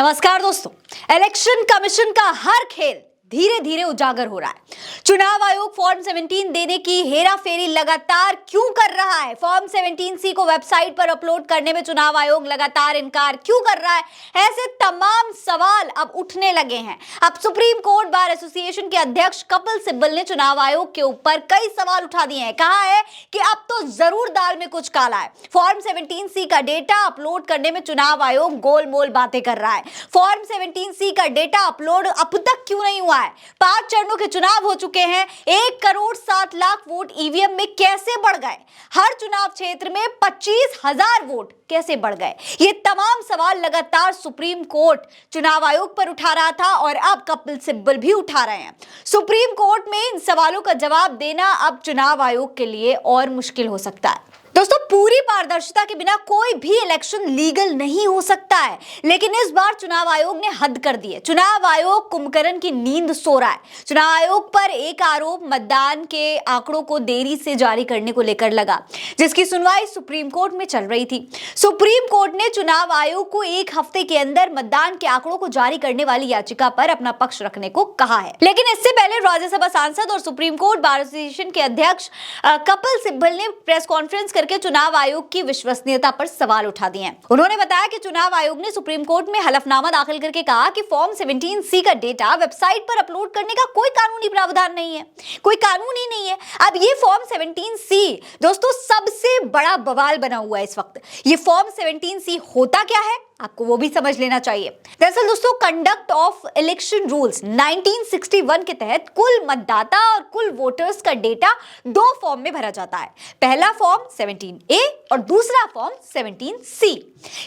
नमस्कार दोस्तों, election commission का हर खेल धीरे धीरे उजागर हो रहा है। चुनाव आयोग फॉर्म 17 देने की हेराफेरी लगातार क्यों कर रहा है? फॉर्म 17C को वेबसाइट पर अपलोड करने में चुनाव आयोग लगातार इनकार क्यों कर रहा है? ऐसे तमाम सवाल अब उठने लगे हैं। अब सुप्रीम कोर्ट बार एसोसिएशन के अध्यक्ष कपिल सिब्बल ने चुनाव आयोग के ऊपर कई सवाल उठा दिए हैं। कहा है कि अब तो जरूर दाल में कुछ काला है। फॉर्म 17C का डेटा अपलोड करने में चुनाव आयोग गोलमोल बातें कर रहा है। फॉर्म 17C का डेटा अपलोड अब तक क्यों नहीं हुआ है? 5 चरणों के चुनाव हो चुके हैं। 1,07,00,000 वोट ईवीएम में कैसे बढ़ गए? हर चुनाव क्षेत्र में 25,000 वोट कैसे बढ़ गए? ये तमाम सवाल लगातार सुप्रीम कोर्ट चुनाव आयोग पर उठा रहा था और अब कपिल सिब्बल भी उठा रहे हैं। सुप्रीम कोर्ट में इन सवालों का जवाब देना अब चुनाव आयोग के लिए और मुश्किल हो सकता है। दोस्तों, पूरी पारदर्शिता के बिना कोई भी इलेक्शन लीगल नहीं हो सकता है, लेकिन इस बार चुनाव आयोग ने हद कर दी है। चुनाव आयोग कुंभकर्ण की नींद सो रहा है। चुनाव आयोग पर एक आरोप मतदान के आंकड़ों को देरी से जारी करने को लेकर लगा, जिसकी सुनवाई सुप्रीम कोर्ट में चल रही थी। सुप्रीम कोर्ट ने चुनाव आयोग को 1 हफ्ते के अंदर मतदान के आंकड़ों को जारी करने वाली याचिका पर अपना पक्ष रखने को कहा है। लेकिन इससे पहले राज्यसभा सांसद और सुप्रीम कोर्ट बार एसोसिएशन के अध्यक्ष कपिल सिब्बल ने प्रेस कॉन्फ्रेंस करके चुनाव आयोग की विश्वसनीयता पर सवाल उठा दिए हैं। उन्होंने बताया कि चुनाव आयोग ने सुप्रीम कोर्ट में हलफनामा दाखिल करके कहा कि फॉर्म 17C का डेटा वेबसाइट पर अपलोड करने का कोई कानूनी प्रावधान नहीं है, कोई कानून ही नहीं है। अब ये फॉर्म 17C दोस्तों सबसे बड़ा बवाल बना हुआ है इस वक्त। ये फॉर्म 17C होता क्या है, आपको वो भी समझ लेना चाहिए। दरअसल दोस्तों, कंडक्ट ऑफ इलेक्शन रूल्स 1961 के तहत कुल मतदाता और कुल वोटर्स का डेटा 2 फॉर्म में भरा जाता है। पहला फॉर्म 17A और दूसरा फॉर्म 17C।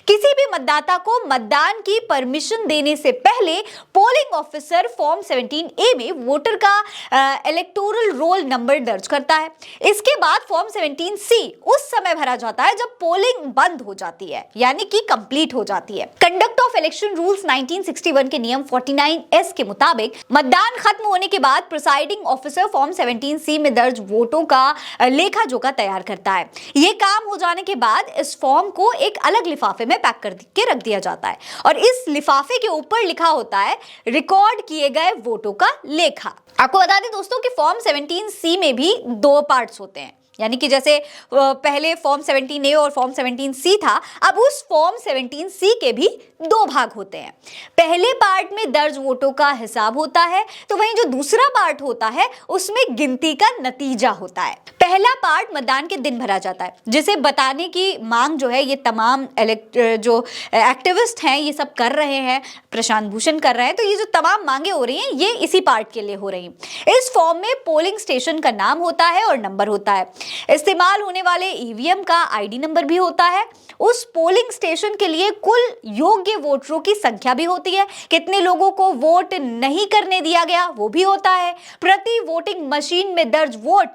किसी भी मतदाता को मतदान की परमिशन देने से पहले पोलिंग ऑफिसर फॉर्म 17A में वोटर का इलेक्टोरल रोल नंबर दर्ज करता है। इसके बाद फॉर्म 17C उस समय भरा जाता है जब पोलिंग बंद हो जाती है, यानी कि कंप्लीट हो जाती है। कंडक्ट ऑफ इलेक्शन रूल्स 1961 के नियम 49S के मुताबिक मतदान खत्म होने के बाद प्रिसाइडिंग ऑफिसर फॉर्म 17C में दर्ज वोटों का लेखा जोखा तैयार करता है। यह काम हो जाने के बाद इस फॉर्म को एक अलग लिफाफे में पैक करके रख दिया जाता है और इस लिफाफे के ऊपर लिखा होता है रिकॉर्ड किए गए वोटों का लेखा। आपको बता दें दोस्तों कि फॉर्म 17C में भी 2 पार्ट्स होते हैं, यानी कि जैसे पहले फॉर्म 17A और फॉर्म 17C था, अब उस फॉर्म 17C के भी 2 भाग होते हैं। पहले पार्ट में दर्ज वोटों का हिसाब होता है, तो वहीं जो दूसरा पार्ट होता है उसमें गिनती का नतीजा होता है। पहला पार्ट मतदान के दिन भरा जाता है, जिसे बताने की मांग जो है ये तमाम जो एक्टिविस्ट हैं ये सब कर रहे हैं, प्रशांत भूषण कर रहे हैं, तो ये जो तमाम मांगे हो रही हैं ये इसी पार्ट के लिए हो रही हैं। इस फॉर्म में पोलिंग स्टेशन का नाम होता है और नंबर होता है। इस्तेमाल होने वाले ईवीएम का आईडी नंबर भी होता है। उस पोलिंग स्टेशन के लिए कुल योग्य वोटरों की संख्या भी होती है। कितने लोगों को वोट नहीं करने दिया गया वो भी होता है। प्रति वोटिंग मशीन में दर्ज वोट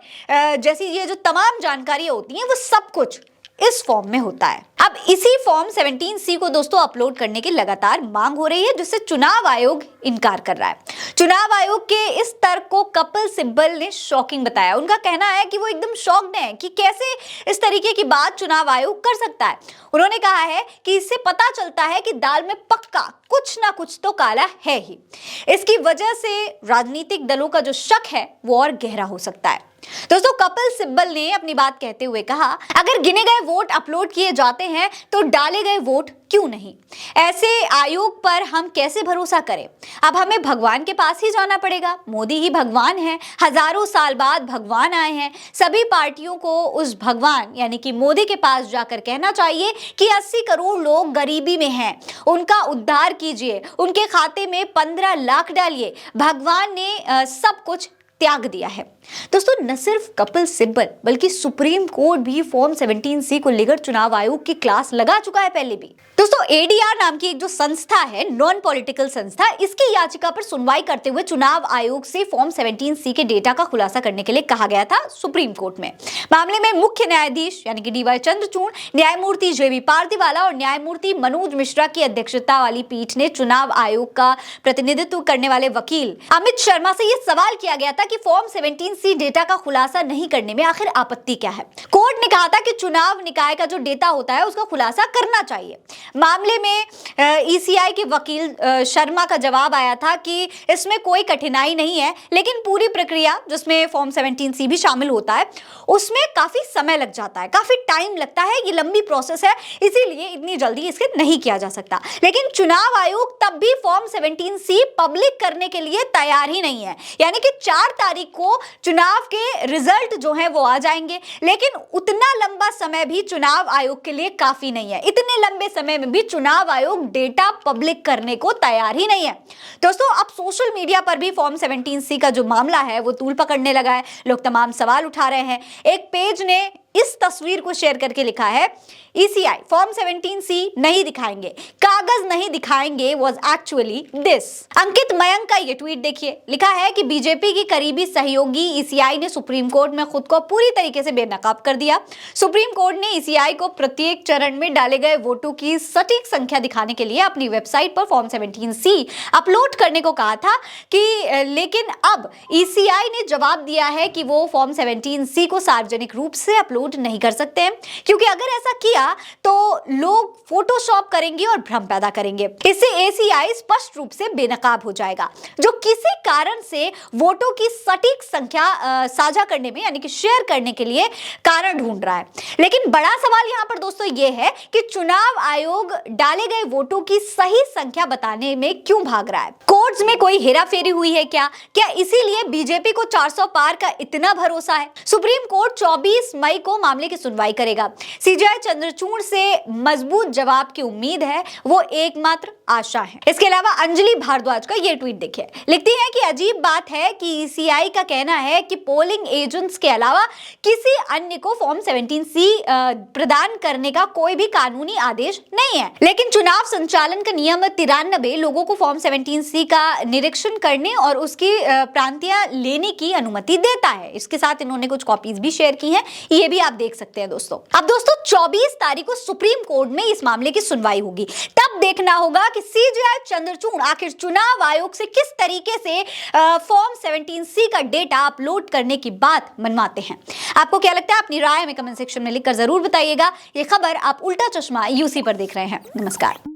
जैसी ये जो तमाम जानकारियां होती हैं वो सब कुछ इस फॉर्म में होता है। अब इसी फॉर्म 17C को दोस्तों अपलोड करने की लगातार मांग हो रही है, जिससे चुनाव आयोग इनकार कर रहा है। चुनाव आयोग के इस तर्क को कपिल सिब्बल ने शॉकिंग बताया। उनका कहना है कि वो एकदम शॉक्ड हैं कि कैसे इस तरीके की बात चुनाव आयोग कर सकता है। उन्होंने कहा है कि इससे पता चलता है कि दाल में पक्का कुछ ना कुछ तो काला है ही। इसकी वजह से राजनीतिक दलों का जो शक है वो और गहरा हो सकता है। दोस्तों, कपिल सिब्बल ने अपनी बात कहते हुए कहा, अगर गिने गए वोट अपलोड किए जाते हैं तो डाले गए वोट क्यों नहीं? ऐसे आयोग पर हम कैसे भरोसा करें? अब हमें भगवान के पास ही जाना पड़ेगा। मोदी ही भगवान है, हजारों साल बाद भगवान आए हैं। सभी पार्टियों को उस भगवान यानी कि मोदी के पास जाकर कहना चाहिए कि 80 करोड़ लोग गरीबी में हैं, उनका उद्धार कीजिए, उनके खाते में 15 लाख डालिए। भगवान ने सब कुछ त्याग दिया है। दोस्तों, न सिर्फ कपिल सिब्बल बल्कि सुप्रीम कोर्ट भी फॉर्म 17C को लेकर चुनाव आयोग की क्लास लगा चुका है पहले भी। दोस्तों, ADR नाम की एक जो संस्था है, नॉन पॉलिटिकल संस्था, इसकी याचिका पर सुनवाई करते हुए चुनाव आयोग से फॉर्म 17C के डेटा का खुलासा करने के लिए कहा गया था सुप्रीम कोर्ट में। मामले में मुख्य न्यायाधीश यानी कि DY चंद्रचूड़, न्यायमूर्ति JB पारदीवाला और न्यायमूर्ति मनोज मिश्रा की अध्यक्षता वाली पीठ ने चुनाव आयोग का प्रतिनिधित्व करने वाले वकील अमित शर्मा से यह सवाल किया गया था कि फॉर्म 17 17C डेटा का खुलासा नहीं करने में आखिर आपत्ति क्या है? कोर्ट ने कहा था कि चुनाव निकाय का जो डेटा होता है उसका खुलासा करना चाहिए। मामले में ईसीआई के वकील शर्मा का जवाब आया था कि इसमें कोई कठिनाई नहीं है, लेकिन पूरी प्रक्रिया जिसमें फॉर्म 17C भी शामिल होता है उसमें काफी समय लग जाता है, काफी टाइम लगता है, ये लंबी प्रोसेस है, इसीलिए इतनी जल्दी इसके नहीं किया जा सकता। लेकिन चुनाव आयोग तब भी फॉर्म 17C पब्लिक करने के लिए तैयार ही नहीं है, यानी कि 4 तारीख को चुनाव के रिजल्ट जो है वो आ जाएंगे, लेकिन उतना लंबा समय भी चुनाव आयोग के लिए काफी नहीं है। इतने लंबे समय में भी चुनाव आयोग डेटा पब्लिक करने को तैयार ही नहीं है। दोस्तों, अब सोशल मीडिया पर भी फॉर्म 17C का जो मामला है वो तूल पकड़ने लगा है। लोग तमाम सवाल उठा रहे हैं। एक पेज ने इस तस्वीर को शेयर करके लिखा है, ईसीआई फॉर्म 17C नहीं दिखाएंगे, कागज नहीं दिखाएंगे वाज एक्चुअली दिस। अंकित मयंक का ये ट्वीट देखिए, लिखा है कि बीजेपी की करीबी सहयोगी ईसीआई ने सुप्रीम कोर्ट में खुद को पूरी तरीके से बेनकाब कर दिया। सुप्रीम कोर्ट ने ईसीआई को प्रत्येक चरण में डाले गए वोटों की सटीक संख्या दिखाने के लिए अपनी वेबसाइट पर फॉर्म 17C अपलोड करने को कहा था कि लेकिन अब ईसीआई ने जवाब दिया है कि वो फॉर्म 17C को सार्वजनिक रूप से अपलोड नहीं कर सकते हैं, क्योंकि अगर ऐसा किया तो लोग फोटोशॉप करेंगे और भ्रम पैदा करेंगे। इससे एसीआई स्पष्ट रूप से बेनकाब हो जाएगा, जो किसी कारण से वोटों की सटीक संख्या साझा करने में यानी कि शेयर करने के लिए कारण ढूंढ रहा है। लेकिन बड़ा सवाल यहां पर दोस्तों यह है कि चुनाव आयोग डाले गए वोटों की सही संख्या बताने में क्यों भाग रहा है? कोर्ट्स में कोई हेराफेरी हुई है क्या इसीलिए बीजेपी को 400 पार का इतना भरोसा है? सुप्रीम कोर्ट 24 मई को मामले की सुनवाई करेगा। सीजेआई चंद्रचूड़ से मजबूत जवाब की उम्मीद है, वो एकमात्र आशा है। इसके अलावा अंजलि भारद्वाज का ये ट्वीट देखिए, लिखती है कि अजीब बात है कि ईसीआई का कहना है कि पोलिंग एजेंट्स के अलावा किसी अन्य को फॉर्म 17C प्रदान करने का कोई भी कानूनी आदेश नहीं है, लेकिन चुनाव संचालन का नियम 93 लोगों को फॉर्म 17C का निरीक्षण करने और उसकी प्रांतियां लेने की अनुमति देता है। इसके साथ इन्होंने कुछ कॉपीज भी शेयर की हैं, ये भी आप देख सकते हैं दोस्तों। अब दोस्तों 24 तारीख को सुप्रीम कोर्ट में इस मामले की सुनवाई होगी, तब देखना होगा कि सीजेआई चंद्रचूड़ आखिर चुनाव आयोग से किस तरीके से फॉर्म 17C का डेटा अपलोड करने की बात मनवाते हैं। आपको क्या लगता है? अपनी राय हमें कमेंट सेक्शन में लिखकर जरूर बताइएगा। ये खबर आप उल्टा चश्मा यूसी पर देख रहे हैं। नमस्कार।